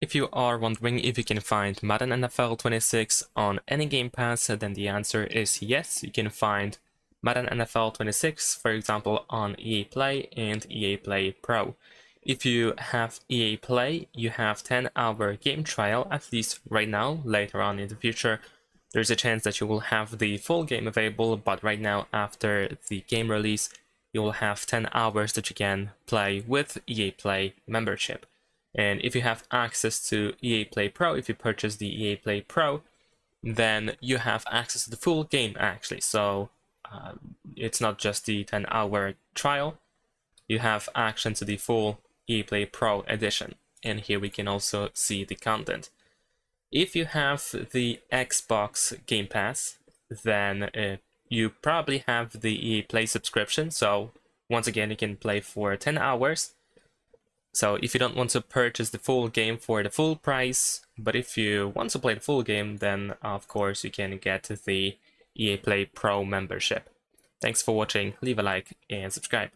If you are wondering if you can find Madden NFL 26 on any Game Pass, then the answer is yes. You can find Madden NFL 26, for example, on EA Play and EA Play Pro. If you have EA Play, you have 10-hour game trial, at least right now. Later on in the future, there's a chance that you will have the full game available, but right now, after the game release, you will have 10 hours that you can play with EA Play membership. And if you have access to EA Play Pro, if you purchase the EA Play Pro, then you have access to the full game actually. So it's not just the 10-hour trial, you have access to the full EA Play Pro edition. And here we can also see the content. If you have the Xbox Game Pass, then you probably have the EA Play subscription. So once again, you can play for 10 hours. So if you don't want to purchase the full game for the full price, but if you want to play the full game, then of course you can get the EA Play Pro membership. Thanks for watching, leave a like and subscribe.